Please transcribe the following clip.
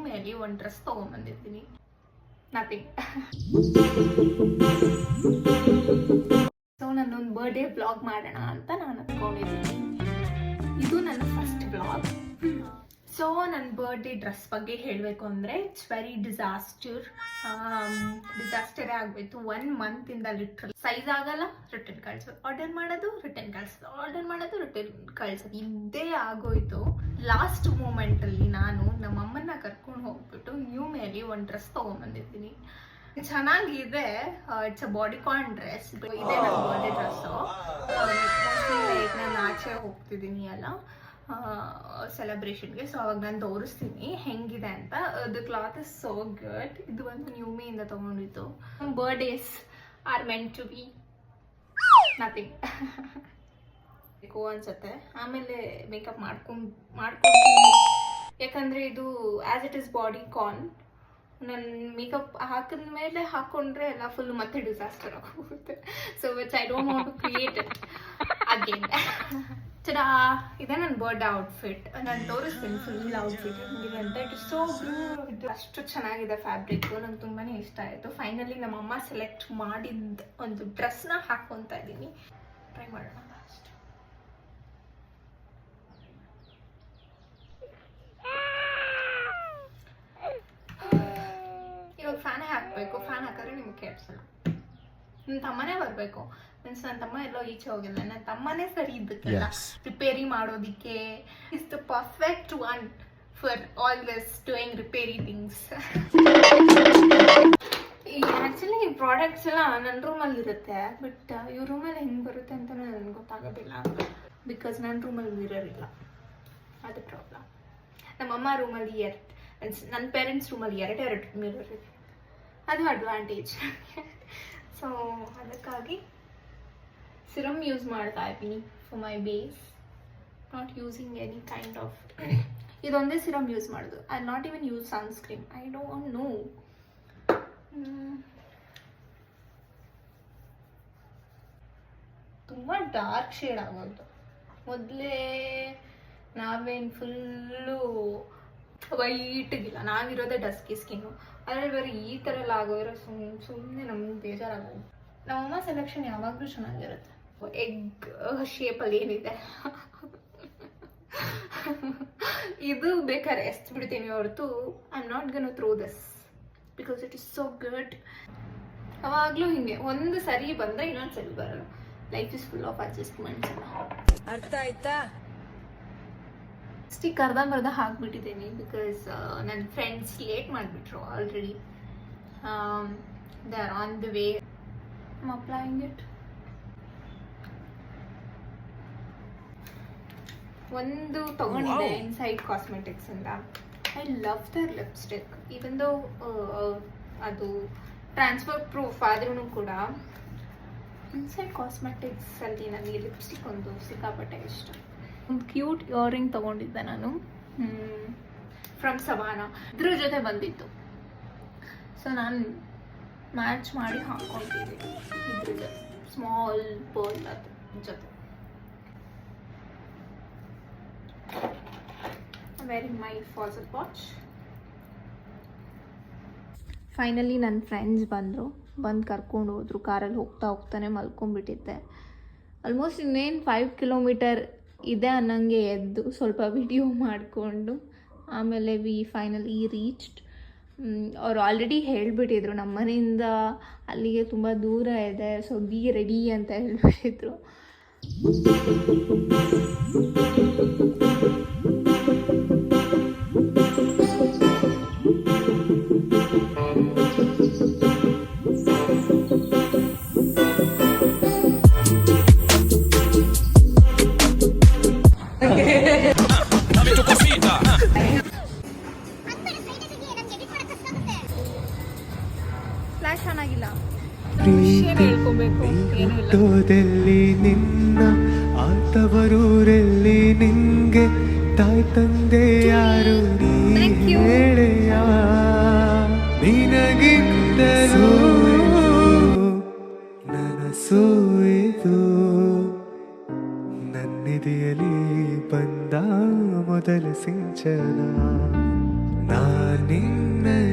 ಮೇಲೆ ಒಂದು dress ತೊಗೊಂಬಂದಿದ್ದೀನಿ, nothing. So ನಾನೊಂದು ಬರ್ಡೇ ವ್ಲಾಗ್ ಮಾಡೋಣ ಅಂತ ನಾನು ಅಂದ್ಕೊಂಡಿದ್ದೀನಿ. ಇದು ನನ್ನ ಫಸ್ಟ್ ವ್ಲಾಗ್. ಸೊ ನನ್ನ ಬರ್ಡೇ ಡ್ರೆಸ್ ಬಗ್ಗೆ ಹೇಳಬೇಕು ಅಂದರೆ ಇಟ್ಸ್ ವೆರಿ ಡಿಸಾಸ್ಟರೇ ಆಗಬೇಕು. 1 ಮಂತಿಂದ ಲಿಟ್ರಲ್ ಸೈಜ್ ಆಗಲ್ಲ, ರಿಟರ್ನ್ ಕಳ್ಸೋದು, ಆರ್ಡರ್ ಮಾಡೋದು, ರಿಟರ್ನ್ ಕಳ್ಸೋದು, ಆರ್ಡರ್ ಮಾಡೋದು, ರಿಟರ್ನ್ ಕಳ್ಸೋದು, ಇದ್ದೇ ಆಗೋಯ್ತು. ಲಾಸ್ಟ್ ಮೂಮೆಂಟಲ್ಲಿ ನಾನು ನಮ್ಮಮ್ಮನ್ನ ಕರ್ಕೊಂಡು ಹೋಗ್ಬಿಟ್ಟು ನ್ಯೂ ಮೇಲೆ ಒಂದು ಡ್ರೆಸ್ ತೊಗೊಂಬಂದಿದ್ದೀನಿ. ಚೆನ್ನಾಗಿದೆ. It's a bodycon dress. ಇದೆ ನನ್ನ ಬರ್ಡೇ ಡ್ರೆಸ್ಸು. ಲೈಕ್ ನಾನು ಆಚೆ ಹೋಗ್ತಿದ್ದೀನಿ ಅಲ್ಲ ಸೆಲೆಬ್ರೇಷನ್ಗೆ, ಸೊ ಅವಾಗ ನಾನು ತೋರಿಸ್ತೀನಿ ಹೆಂಗಿದೆ ಅಂತ. The cloth is so good. ಇದು ಒಂದು ನ್ಯೂಮಿಯಿಂದ ತೊಗೊಂಡಿದ್ದು. Birthdays are meant to be nothing ಬೇಕು ಅನ್ಸುತ್ತೆ. ಆಮೇಲೆ ಮೇಕಪ್ ಮಾಡ್ಕೊಂತೀನಿ, ಯಾಕಂದರೆ ಇದು as it is bodycon. ನನ್ನ ಮೇಕಪ್ ಹಾಕಿದ ಮೇಲೆ ಹಾಕ್ಕೊಂಡ್ರೆ ಎಲ್ಲ ಫುಲ್ ಮತ್ತೆ ಡಿಸಾಸ್ಟರ್ ಆಗೋಗುತ್ತೆ. So which I don't want to create it again. ಚಡಾ, ಇದೇ ನನ್ನ ಬರ್ಡೇ ಔಟ್ಫಿಟ್. ನಾನು ತೋರಿಸ್ತೀನಿ ಫುಲ್ ಔಟ್ಫಿಟ್ ಹೆಂಗಿದೆ ಅಂತ. It is so beautiful. ಅಷ್ಟು ಚೆನ್ನಾಗಿದೆ ಫ್ಯಾಬ್ರಿಕ್. ನಂಗೆ ತುಂಬಾ ಇಷ್ಟ ಆಯಿತು. ಫೈನಲಿ ನಮ್ಮಮ್ಮ ಸೆಲೆಕ್ಟ್ ಮಾಡಿದ ಒಂದು ಡ್ರೆಸ್ನ ಹಾಕ್ಕೊತಾ ಇದ್ದೀನಿ. ಟ್ರೈ ಮಾಡೋಣ ಲಾಸ್ಟ್. ಇವಾಗ ಫ್ಯಾನೇ ಹಾಕಬೇಕು. ಫ್ಯಾನ್ ಹಾಕಿದ್ರೆ ನಿಮ್ಗೆ ಕೇಳಿಸಲ್ಲ. ನನ್ನ ತಮ್ಮನೇ ಬರಬೇಕು. ಮೀನ್ಸ್ ನನ್ನ ತಮ್ಮ ಎಲ್ಲೋ ಈಚೆ ಹೋಗಿಲ್ಲ. ನನ್ನ ತಮ್ಮನೇ ಸರಿ ಇದ್ದಕ್ಕೆಲ್ಲ ರಿಪೇರಿ ಮಾಡೋದಿಕ್ಕೆ. Is the perfect one for all this doing repair things. Actually ಈ ಪ್ರಾಡಕ್ಟ್ಸ್ ಎಲ್ಲ ನನ್ನ ರೂಮಲ್ಲಿ ಇರುತ್ತೆ, ಬಟ್ ಇವ್ರ ರೂಮಲ್ಲಿ ಹೆಂಗೆ ಬರುತ್ತೆ ಅಂತ ನನಗೆ ಗೊತ್ತಾಗೋದಿಲ್ಲ. ಬಿಕಾಸ್ ನನ್ನ ರೂಮಲ್ಲಿ ಮಿರರ್ ಇಲ್ಲ, ಅದು ಪ್ರಾಬ್ಲಮ್. ನಮ್ಮಮ್ಮ ರೂಮಲ್ಲಿ ನನ್ನ ಪೇರೆಂಟ್ಸ್ ರೂಮಲ್ಲಿ ಎರಡು ಮಿರರ್ ಇದೆ, ಅದು ಅಡ್ವಾಂಟೇಜ್. ಸೊ ಅದಕ್ಕಾಗಿ ಸಿರಮ್ ಯೂಸ್ ಮಾಡ್ತಾ ಇದ್ದೀನಿ for my base. Not using any kind of ಇದೊಂದೇ ಸಿರಮ್ ಯೂಸ್ ಮಾಡೋದು. I not even use sunscreen. I don't know. ತುಂಬ ಡಾರ್ಕ್ ಶೇಡ್ ಆಗೋದು. ಮೊದಲೇ ನಾವೇನು ಫುಲ್ಲು ವೈಟಿಗಿಲ್ಲ, ನಾವಿರೋದೇ ಡಸ್ಕಿ ಸ್ಕಿನ್ನು. ಅದರಲ್ಲಿ ಬೇರೆ ಈ ಥರ ಎಲ್ಲ ಆಗೋದ್ರೆ ಸುಮ್ಮನೆ ನಮ್ಗೆ ಬೇಜಾರಾಗೋದು. ನಮ್ಮಮ್ಮ ಸೆಲೆಕ್ಷನ್ ಯಾವಾಗಲೂ ಚೆನ್ನಾಗಿರುತ್ತೆ. ಎಗ್ ಶೇಪಲ್ಲಿ ಏನಿದೆ ಇದು ಬೇಕಾದ್ರೆ ಎಷ್ಟು ಬಿಡ್ತೀನಿ ಹೊರತು I am not gonna throw this because it is so good. ಅವಾಗಲೂ ಹಿಂಗೆ ಒಂದು ಸರಿ ಬಂದರೆ ಇನ್ನೊಂದು ಸರಿ ಬರಲ್ಲ. Life is full of adjustments. ಅರ್ಥ ಆಯ್ತಾ? ಸ್ಟಿಕ್ ಅರ್ಧಂಬರ್ಧ ಹಾಕ್ಬಿಟ್ಟಿದ್ದೀನಿ ಬಿಕಾಸ್ ನನ್ನ ಫ್ರೆಂಡ್ಸ್ ಲೇಟ್ ಮಾಡಿಬಿಟ್ರು already. They are on the way. I'm applying it. ಒಂದು ತಗೊಂಡಿದ್ದೆ ಇನ್ಸೈಡ್ ಕಾಸ್ಮೆಟಿಕ್ಸ್ ಇಂದ. I love their lipstick. Even though ಅದು ಟ್ರಾನ್ಸ್ಫರ್ ಪ್ರೂಫ್ ಆದ್ರೂ ಕೂಡ ಇನ್ಸೈಡ್ ಕಾಸ್ಮೆಟಿಕ್ಸ್ ಅಲ್ಲಿ ನನಗೆ ಲಿಪ್ಸ್ಟಿಕ್ ಒಂದು ಸಿಕ್ಕಾಪಟ್ಟೆ ಇಷ್ಟ. ಒಂದು ಕ್ಯೂಟ್ ಇಯರಿಂಗ್ ತಗೊಂಡಿದ್ದೆ ನಾನು ಫ್ರಮ್ ಸವಾನ. ಇದ್ರ ಜೊತೆ ಬಂದಿತ್ತು, ಸೊ ನಾನು ಮ್ಯಾಚ್ ಮಾಡಿ ಹಾಕ್ಕೊಂಡಿದ್ದೀನಿ ಇದ್ರ ಜೊತೆ. ಸ್ಮಾಲ್ ಪರ್ಲ್ ಅದ್ರ ಜೊತೆ. ವೆರಿ ಮೈ ಫಾಸಲ್ ವಾಚ್. ಫೈನಲಿ ನನ್ನ ಫ್ರೆಂಡ್ಸ್ ಬಂದು ಕರ್ಕೊಂಡು ಹೋದ್ರು. ಕಾರಲ್ಲಿ ಹೋಗ್ತಾನೆ ಮಲ್ಕೊಂಡ್ಬಿಟ್ಟಿದ್ದೆ. ಆಲ್ಮೋಸ್ಟ್ ಇನ್ನೇನು 5 ಕಿಲೋಮೀಟರ್ ಇದೆ ಅನ್ನಂಗೆ ಎದ್ದು ಸ್ವಲ್ಪ ವಿಡಿಯೋ ಮಾಡಿಕೊಂಡು ಆಮೇಲೆ ಫೈನಲಿ ರೀಚ್ಡ್. ಅವ್ರು ಆಲ್ರೆಡಿ ಹೇಳಿಬಿಟ್ಟಿದ್ರು ನಮ್ಮ ಮನೆಯಿಂದ ಅಲ್ಲಿಗೆ ತುಂಬ ದೂರ ಇದೆ, ಸೊ ಬಿ ರೆಡಿ ಅಂತ ಹೇಳಿಬಿಟ್ಟಿದ್ರು. ಚೆನ್ನಾಗಿಲ್ಲ. ಫೋಟೋದಲ್ಲಿ ನಿನ್ನ ಆತವರೂರಲ್ಲಿ ನಿಂಗೆ ತಾಯಿ ತಂದೆ ಯಾರು ಹೇಳೆಯ ನಿನಗಿಂತಲೂ ನನಸು ಇದು ನನ್ನಿದೆಯಲ್ಲಿ ಬಂದ ಮೊದಲ ಸಿಂಚನ ನಾನಿನ್ನಲಿ